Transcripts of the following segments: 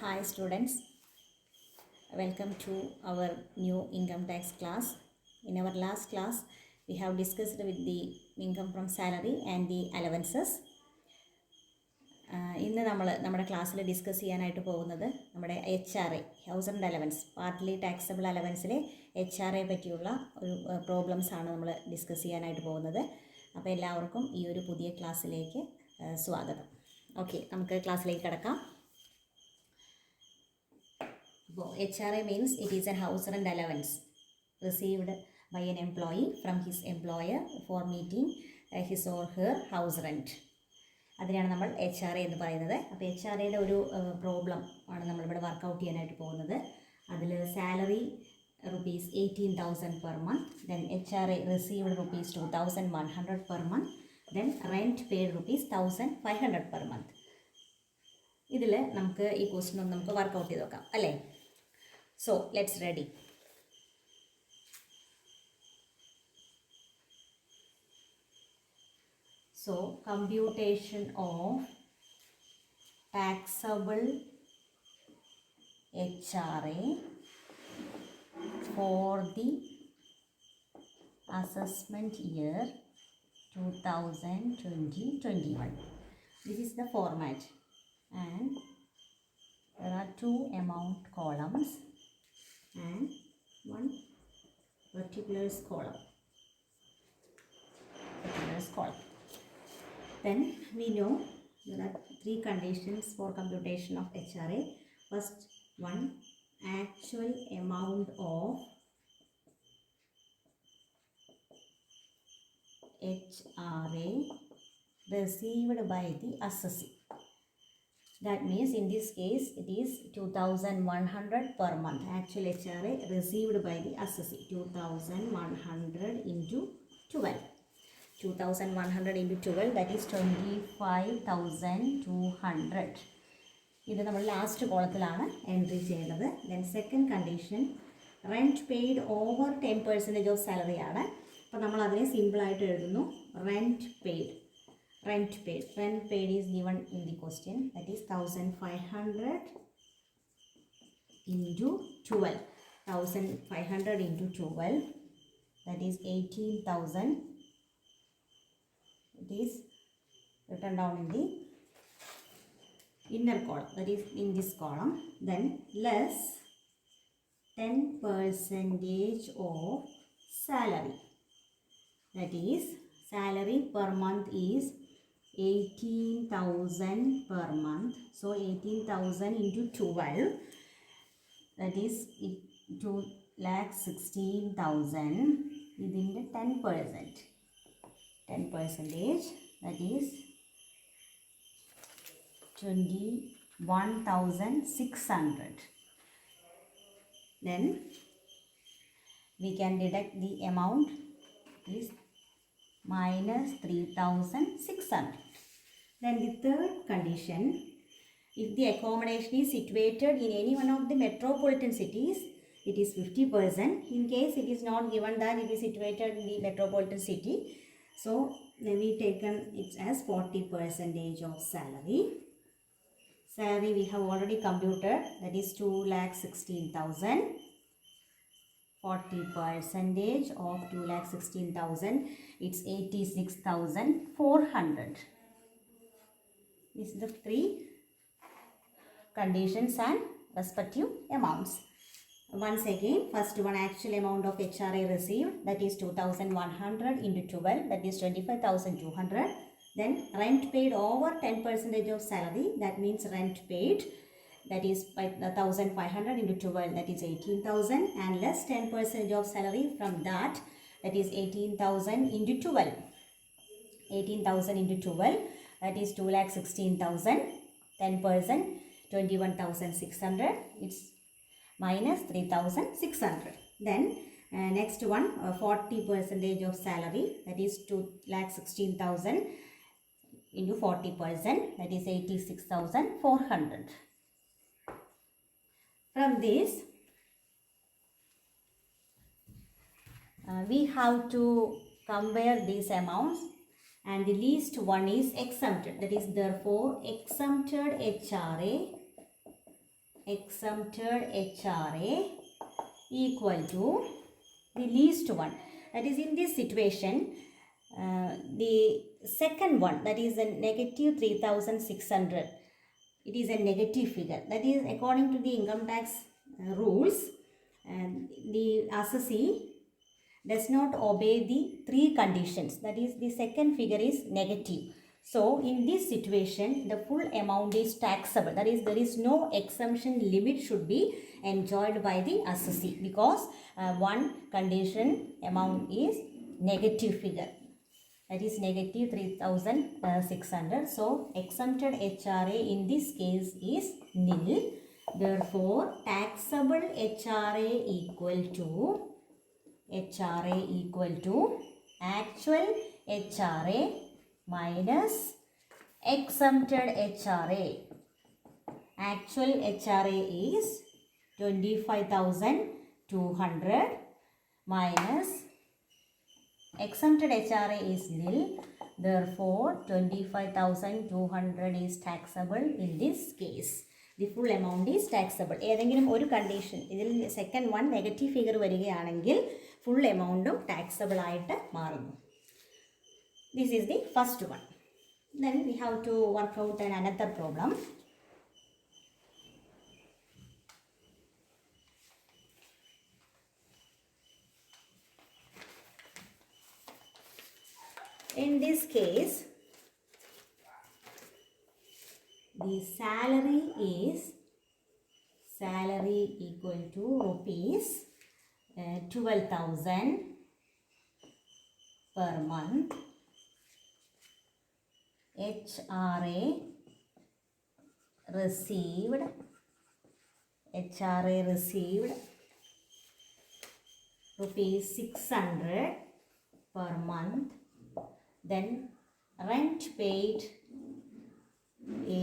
Hi students, welcome to our new income tax class. In our last class, we have discussed with the income from salary and the allowances. ഇന്ന് നമ്മുടെ ക്ലാസ്സിൽ discuss ചെയ്യാനായിട്ട് പോകുന്നത് നമ്മുടെ HRA house and allowance partly taxable അലവൻസിലെ HRA പറ്റിയുള്ള ഒരു problems ആണ് നമ്മൾ ഡിസ്കസ് ചെയ്യാനായിട്ട് പോകുന്നത്. അപ്പോൾ എല്ലാവർക്കും ഈ ഒരു പുതിയ ക്ലാസ്സിലേക്ക് സ്വാഗതം. ഓക്കെ, നമുക്ക് ക്ലാസ്സിലേക്ക് കിടക്കാം. HRA means it is a house rent allowance received by an employee from his employer for meeting his or her house rent. അതിനാണ് നമ്മൾ HRA എന്ന് പറയുന്നത്. അപ്പോൾ HRAയുടെ ഒരു പ്രോബ്ലം ആണ് നമ്മളിവിടെ വർക്കൗട്ട് ചെയ്യാനായിട്ട് പോകുന്നത്. അതിൽ salary rupees 18,000 per month, then HRA received rupees 2,100 per month, then rent paid rupees 1,500 per month. ഇതിൽ നമുക്ക് ഈ ക്വസ്റ്റ്യൻ ഒന്ന് നമുക്ക് വർക്കൗട്ട് ചെയ്ത് നോക്കാം അല്ലേ. So let's ready. So computation of taxable HRA for the assessment year 2020-21. This is the format, and there are two amount columns and one particulars column. Then we know there are three conditions for computation of HRA. First one, actual amount of HRA received by the assessee. That means in this case it is 2,100 per month. Actual HRA received by the assessee, 2,100 into 12. 2,100 into 12, that is 25,200. ഇത് നമ്മൾ last കോളത്തിലാണ് entry ചെയ്യുന്നത്. Then second condition, rent paid over 10% of salary ആണ്. അപ്പോൾ നമ്മൾ അതിനെ സിമ്പിളായിട്ട് എഴുതുന്നു, rent paid. Rent paid is given in the question, that is 1,500 into 12. 1,500 into 12, that is 18,000. It is written down in the inner column, that is in this column. Then less 10% of salary, that is salary per month is 18,000 per month. So 18,000 into 12, that is 2,16,000. ഇതിൻ്റെ 10%, that is 21,600. Then we can deduct the amount is minus 3,600. Then the third condition, if the accommodation is situated in any one of the metropolitan cities, it is 50%. In case it is not given that it is situated in the metropolitan city, so we taken it as 40% of salary. Salary we have already computed, that is 2,16,000. 40% of 2,16,000, it's 86,400. These are the three conditions and respective amounts. Once again, first one, actual amount of HRA received, that is 2,100 into 12, that is 25,200. Then rent paid over 10% of salary, that means rent paid, that is 1,500 into 12, that is 18,000, and less 10% of salary from that, that is 18,000 into 12. 18,000 into 12, that is 2,16,000. 10%, 21,600. It's minus 3,600. Then next one, 40% of salary, that is 2,16,000 into 40%, that is 86,400. From this, we have to compare these amounts, and the least one is exempted. That is, therefore, exempted HRA exempted HRA equal to the least one. That is, in this situation, the second one, that is a negative 3,600, it is a negative figure. That is, according to the income tax rules, the assessee does not obey the three conditions. That is, the second figure is negative. So in this situation, the full amount is taxable. That is, there is no exemption limit should be enjoyed by the assessee, because one condition amount is negative figure, that is negative 3,600. So taxable HRA in this case is nil. Therefore, taxable HRA equal to actual HRA minus exempted HRA. Actual HRA is 25,200 minus exempted HRA is nil. Therefore, 25,200 is taxable in this case. The full amount is taxable. ഏതെങ്കിലും ഒരു condition ഇതിൽ second one negative figure വരികയാണെങ്കിൽ full എമൗണ്ടും taxable ആയിട്ട് മാറുന്നു. This is the first one. Then we have to work out another problem. In this case, the salary equal to rupees 12,000 per month. HRA received rupees 600 per month. Then rent paid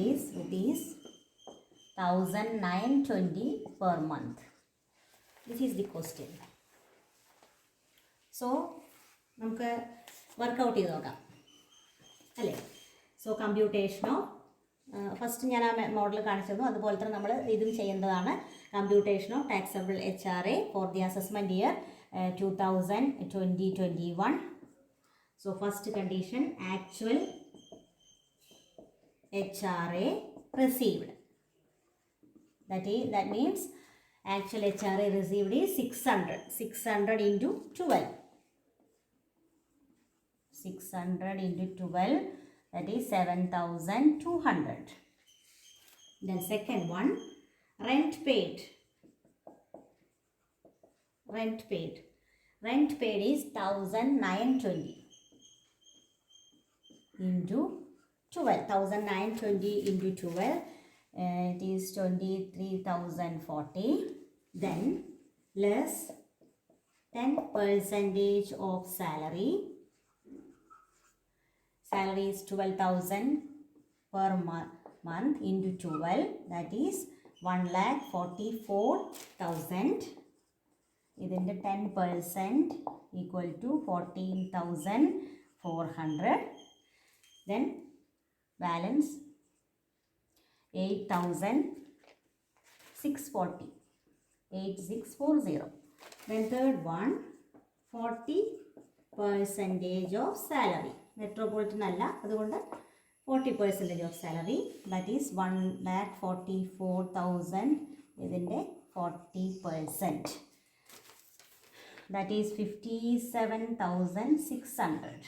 is rupees 1,920 per month. This is the question. So നമുക്ക് workout ചെയ്ത് നോക്കാം അല്ലേ. So കമ്പ്യൂട്ടേഷനോ first ഞാൻ ആ model കാണിച്ചതും അതുപോലെ തന്നെ നമ്മൾ ഇതും ചെയ്യേണ്ടതാണ്. കമ്പ്യൂട്ടേഷനോ taxable HRA for the assessment year 2020-21. So first condition, actual HRA received. That means actual HRA received is 600. 600 into 12. 600 into 12, that is 7,200. Then second one, rent paid. Rent paid is 1,920. Into 12. 1,920 into 12, it is 23,040. Then less 10% of salary. Salary is 12,000 per month into 12, that is 1,44,000. ഇതിൻ്റെ 10% equal to 14,400. Then balance 8,640. 8640. Then third one, 40% of salary. Metropolitan alla, അതുകൊണ്ട് 40% of salary, that is 1,44,000. ഇതിൻ്റെ 40%, that is 57,600.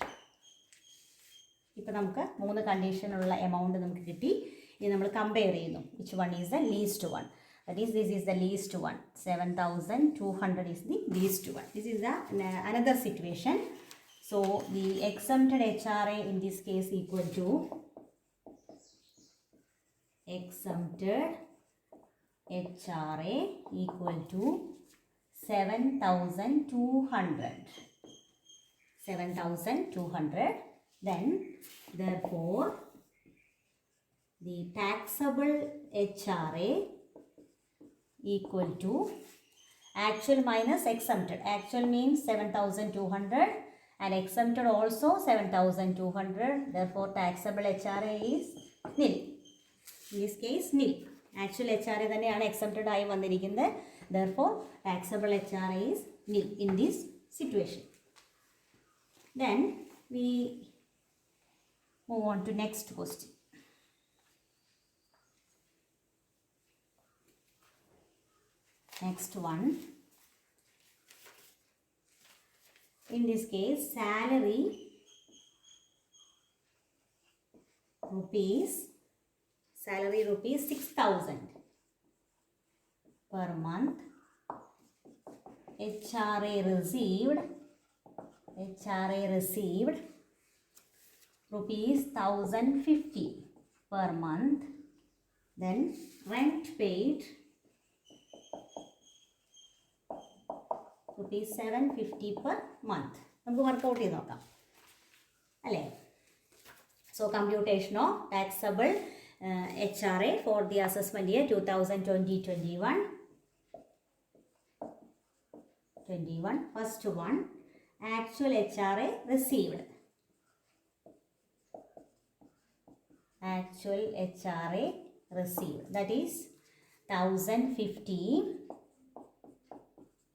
ഇപ്പോൾ നമുക്ക് മൂന്ന് കണ്ടീഷനുള്ള amount നമുക്ക് കിട്ടി. ഇനി നമ്മൾ കമ്പയർ ചെയ്യുന്നു. Which one is the least one. That is, this is the least one. 7,200 is the least one. This is the another situation. So the exempted HRA in this case equal to exempted HRA equal to 7,200. 7,200. Then therefore the taxable HRA equal to actual minus exempted. Actual means 7,200 and exempted also 7,200. Therefore taxable HRA is nil. In this case nil. Actual H R A തന്നെയാണ് exempted ആയി വന്നിരിക്കുന്നത്. Therefore taxable H R A is nil in this situation. Then we move on to next question. Next one. In this case, salary rupees 6,000 per month. HRA received rupees 1,050 per month. Then rent paid rupees 750 per month. നമുക്ക് workout ചെയ്ത് നോക്കാം അല്ലേ? So computation of taxable HRA for the assessment year 2020-21. First one, actual HRA received. Actual HRA received, that is 1,050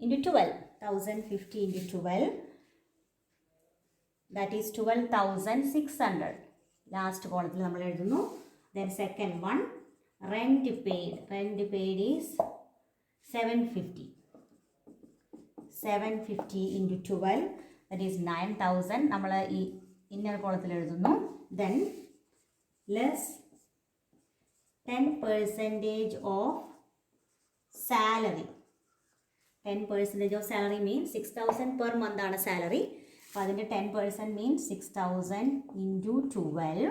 into 12. 1,050 into 12, that is 12,600. Last column നമ്മൾ എഴുതുന്നു. Then second one, rent paid is 750. 750 into 12, that is 9,000. നമ്മൾ ഈ inner കോളത്തിൽ എഴുതുന്നു. Then less 10% of salary. 10% of salary means 6,000 per month ആണ് salary. അപ്പോൾ അതിൻ്റെ 10% means 6,000 into 12.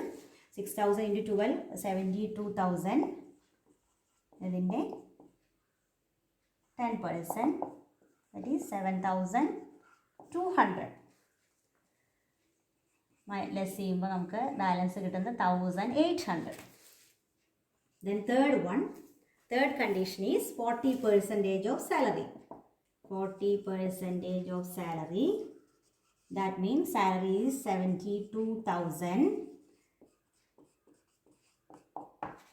6,000 into 12, 72,000. ഇതിൻ്റെ 10%, that is 7,200. ലെസ് ചെയ്യുമ്പോൾ നമുക്ക് ബാലൻസ് കിട്ടുന്നത് 1,800. Then third condition is 40% of salary. 40% of salary. That means salary is 72,000.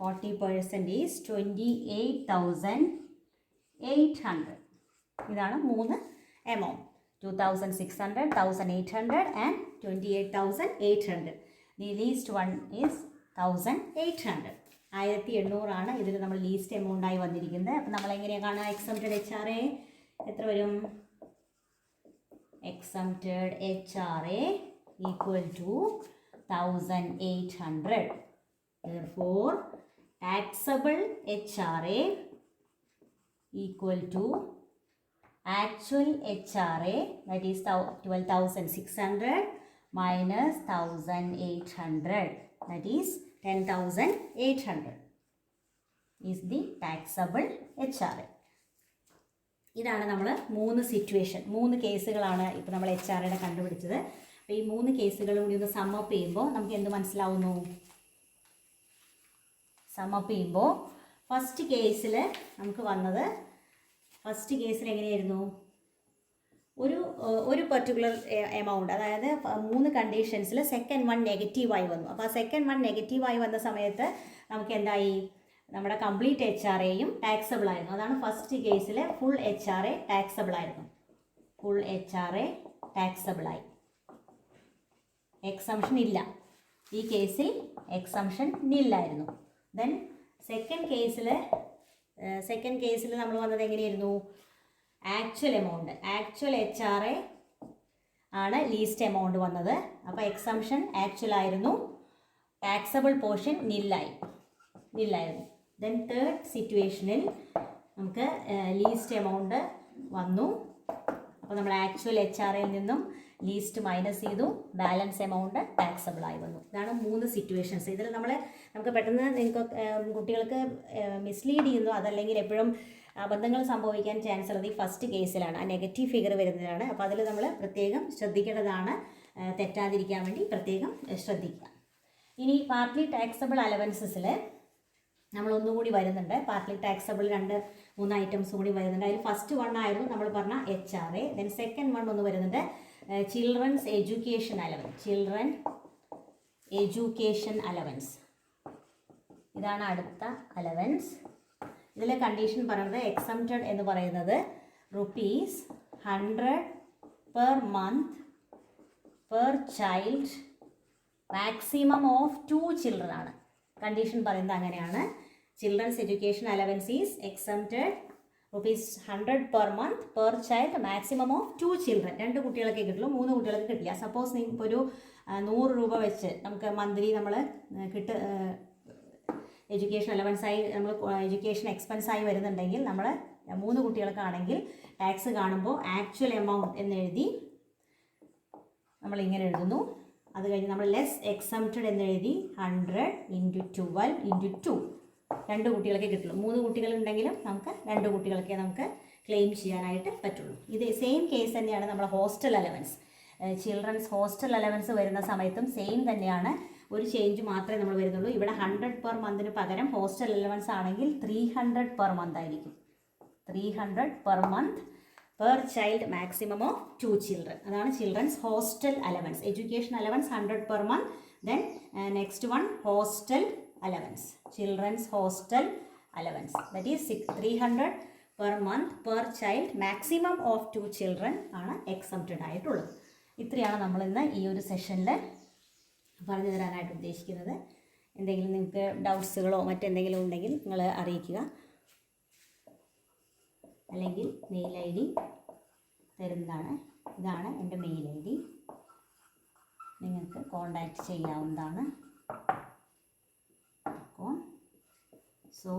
40% is 28,800. ഇതാണ് മൂന്ന് amount. 2,600, 1,800 and 28,800. The least one is 1,800. 1,800 ആണ് ഇതിൽ നമ്മൾ ലീസ്റ്റ് എമൗണ്ട് ആയി വന്നിരിക്കുന്നത്. അപ്പം നമ്മൾ എങ്ങനെയാണ് കാണുക? എക്സംപ്റ്റഡ് എച്ച് ആർ എ എത്ര വരും? Exempted H R A equal to 1,800. Therefore, taxable HRA equal to actual HRA, that is 12,600 minus 1,800, that is 10,800 is the taxable HRA. ഇതാണ് നമ്മൾ മൂന്ന് സിറ്റുവേഷൻ, മൂന്ന് കേസുകളാണ് ഇപ്പോൾ നമ്മൾ എച്ച് ആർ എയുടെ കണ്ടുപിടിച്ചത്. അപ്പോൾ ഈ മൂന്ന് കേസുകളും കൂടി ഒന്ന് സമ്മപ്പ് ചെയ്യുമ്പോൾ നമുക്ക് എന്ത് മനസ്സിലാവുന്നു? സമ്മപ്പ് ചെയ്യുമ്പോൾ ഫസ്റ്റ് കേസിൽ നമുക്ക് വന്നത്, ഫസ്റ്റ് കേസിൽ എങ്ങനെയായിരുന്നു? ഒരു പർട്ടിക്കുലർ എമൗണ്ട്, അതായത് 3 കണ്ടീഷൻസിൽ സെക്കൻഡ് വൺ നെഗറ്റീവായി വന്നു. അപ്പോൾ ആ സെക്കൻഡ് വൺ നെഗറ്റീവായി വന്ന സമയത്ത് നമുക്ക് എന്തായി? നമ്മുടെ കംപ്ലീറ്റ് എച്ച് ആർ എയും ടാക്സബിൾ ആയിരുന്നു. അതാണ് ഫസ്റ്റ് കേസിൽ full H R A taxable ആയിരുന്നു. ഫുൾ എച്ച് ആർ എ ടാക്സബിളായി. എക്സംഷൻ ഇല്ല. ഈ കേസിൽ എക്സംഷൻ നില്ലായിരുന്നു. ദെൻ സെക്കൻഡ് കേസിൽ നമ്മൾ വന്നത് എങ്ങനെയായിരുന്നു? Actual amount, actual H R A ആണ് ലീസ്റ്റ് എമൗണ്ട് വന്നത്. അപ്പോൾ എക്സംഷൻ ആക്ച്വൽ ആയിരുന്നു, ടാക്സബിൾ പോർഷൻ നില്ലായിരുന്നു. ദെൻ തേർഡ് സിറ്റുവേഷനിൽ നമുക്ക് ലീസ്റ്റ് എമൗണ്ട് വന്നു. അപ്പോൾ നമ്മൾ ആക്ച്വൽ എച്ച് ആർ എയിൽ നിന്നും ലീസ്റ്റ് മൈനസ് ചെയ്തു, ബാലൻസ് എമൗണ്ട് ടാക്സബിൾ ആയി വന്നു. ഇതാണ് 3 സിറ്റുവേഷൻസ്. ഇതിൽ നമുക്ക് പെട്ടെന്ന് കുട്ടികൾക്ക് മിസ്ലീഡ് ചെയ്യുന്നു, അതല്ലെങ്കിൽ എപ്പോഴും അബദ്ധങ്ങൾ സംഭവിക്കാൻ ചാൻസ് ഉള്ളത് ഈ ഫസ്റ്റ് കേസിലാണ്, ആ നെഗറ്റീവ് ഫിഗർ വരുന്നതാണ്. അപ്പോൾ അതിൽ നമ്മൾ പ്രത്യേകം ശ്രദ്ധിക്കേണ്ടതാണ്, തെറ്റാതിരിക്കാൻ വേണ്ടി പ്രത്യേകം ശ്രദ്ധിക്കുക. ഇനി പാർട്ട്ലി ടാക്സബിൾ അലവൻസസിൽ നമ്മളൊന്നുകൂടി വരുന്നുണ്ട്. പാർട്ട്ലി ടാക്സബിൾ 2-3 ഐറ്റംസ് കൂടി വരുന്നുണ്ട്. അതിൽ ഫസ്റ്റ് വൺ ആയിരുന്നു നമ്മൾ പറഞ്ഞ H R A. Then second one ഒന്ന് വരുന്നുണ്ട്, ചിൽഡ്രൻസ് എഡ്യൂക്കേഷൻ അലവൻസ്. ഇതാണ് അടുത്ത അലവൻസ്. ഇതിലെ കണ്ടീഷൻ പറയുന്നത് എക്സംപ്റ്റഡ് എന്ന് പറയുന്നത് ₹100 per month per child, maximum of 2 children ആണ്. കണ്ടീഷൻ പറയുന്നത് അങ്ങനെയാണ്. Children's education allowance is exempted ₹100 per month per child, maximum of 2 children. 2 കുട്ടികൾക്കേ കിട്ടുള്ളൂ, 3 കുട്ടികൾക്ക് കിട്ടില്ല. സപ്പോസ് നിങ്ങൾക്ക് ഒരു ₹100 വെച്ച് നമുക്ക് മന്ത്ലി നമ്മൾ എഡ്യൂക്കേഷൻ അലവൻസായി നമ്മൾ എഡ്യൂക്കേഷൻ എക്സ്പെൻസായി വരുന്നുണ്ടെങ്കിൽ നമ്മൾ 3 കുട്ടികൾക്കാണെങ്കിൽ ടാക്സ് കാണുമ്പോൾ ആക്ച്വൽ എമൗണ്ട് എന്നെഴുതി നമ്മൾ ഇങ്ങനെ എഴുതുന്നു. അത് കഴിഞ്ഞ് നമ്മൾ ലെസ് എക്സംപ്റ്റഡ് എന്നെഴുതി 100 × 12 × 2. 2 കുട്ടികൾക്കേ കിട്ടുള്ളൂ. 3 കുട്ടികളുണ്ടെങ്കിലും നമുക്ക് 2 കുട്ടികൾക്കേ നമുക്ക് ക്ലെയിം ചെയ്യാനായിട്ട് പറ്റുള്ളൂ. ഇത് സെയിം കേസ് തന്നെയാണ് നമ്മുടെ hostel allowance. Children's hostel allowance വരുന്ന സമയത്തും സെയിം തന്നെയാണ്. ഒരു ചേഞ്ച് മാത്രമേ നമ്മൾ വരുന്നുള്ളൂ. ഇവിടെ 100 per monthന് പകരം ഹോസ്റ്റൽ അലവൻസ് ആണെങ്കിൽ 300 per month ആയിരിക്കും. 300 per month per child, maximum of 2 children. അതാണ് children's hostel allowance. Education allowance 100 per month. Then next one hostel allowance, children's hostel allowance, that is 300 per month per child, maximum of 2 children ആണ് exempted ആയിട്ടുള്ളത്. ഇത്രയാണ് നമ്മൾ ഇന്ന് ഈ ഒരു സെഷനിൽ പറഞ്ഞു തരാനായിട്ട് ഉദ്ദേശിക്കുന്നത്. എന്തെങ്കിലും നിങ്ങൾക്ക് ഡൗട്ട്സുകളോ മറ്റെന്തെങ്കിലും ഉണ്ടെങ്കിൽ നിങ്ങൾ അറിയിക്കുക. അല്ലെങ്കിൽ മെയിൽ ഐ ഡി തരുന്നതാണ്. ഇതാണ് എൻ്റെ മെയിൽ ഐ ഡി. നിങ്ങൾക്ക് കോണ്ടാക്റ്റ് ചെയ്യാവുന്നതാണ്. So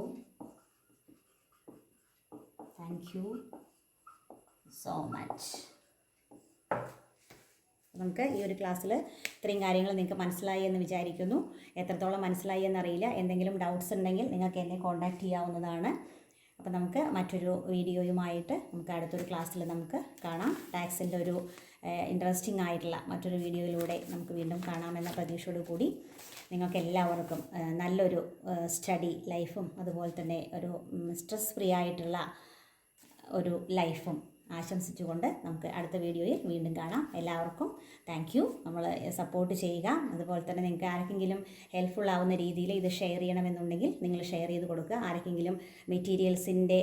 thank you so much. നമുക്ക് ഈ ഒരു ക്ലാസ്സിൽ ഇത്രയും കാര്യങ്ങൾ നിങ്ങൾക്ക് മനസ്സിലായി എന്ന് വിചാരിക്കുന്നു. എത്രത്തോളം മനസ്സിലായി എന്നറിയില്ല. എന്തെങ്കിലും ഡൗട്ട്സ് ഉണ്ടെങ്കിൽ നിങ്ങൾക്ക് എന്നെ കോൺടാക്റ്റ് ചെയ്യാവുന്നതാണ്. അപ്പോൾ നമുക്ക് മറ്റൊരു വീഡിയോയുമായിട്ട് നമുക്ക് അടുത്തൊരു ക്ലാസ്സിൽ നമുക്ക് കാണാം. ടാക്സിൻ്റെ ഒരു ഇൻട്രസ്റ്റിംഗ് ആയിട്ടുള്ള മറ്റൊരു വീഡിയോയിലൂടെ നമുക്ക് വീണ്ടും കാണാമെന്ന പ്രതീക്ഷയോടു കൂടി നിങ്ങൾക്ക് എല്ലാവർക്കും നല്ലൊരു സ്റ്റഡി ലൈഫും അതുപോലെ തന്നെ ഒരു സ്ട്രെസ് ഫ്രീ ആയിട്ടുള്ള ഒരു ലൈഫും ആശംസിച്ചുകൊണ്ട് നമുക്ക് അടുത്ത വീഡിയോയിൽ വീണ്ടും കാണാം. എല്ലാവർക്കും താങ്ക് യു. നമ്മൾ സപ്പോർട്ട് ചെയ്യുക. അതുപോലെ തന്നെ നിങ്ങൾക്ക് ആർക്കെങ്കിലും ഹെൽപ്ഫുൾ ആവുന്ന രീതിയിൽ ഇത് ഷെയർ ചെയ്യണമെന്നുണ്ടെങ്കിൽ നിങ്ങൾ ഷെയർ ചെയ്ത് കൊടുക്കുക. ആർക്കെങ്കിലും മെറ്റീരിയൽസിൻ്റെ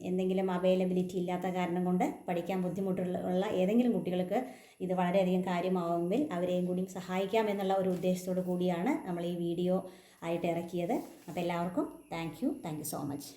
എന്തെങ്കിലും അവൈലബിലിറ്റി ഇല്ലാത്ത കാരണം കൊണ്ട് പഠിക്കാൻ ബുദ്ധിമുട്ടുള്ള ഏതെങ്കിലും കുട്ടികൾക്ക് ഇത് വളരെയധികം കാര്യമാവുമെങ്കിൽ അവരെയും കൂടി സഹായിക്കാം എന്നുള്ള ഒരു ഉദ്ദേശത്തോടു കൂടിയാണ് നമ്മൾ ഈ വീഡിയോ ആയിട്ട് ഇറക്കിയത്. അപ്പോൾ എല്ലാവർക്കും താങ്ക് യു സോ മച്ച്.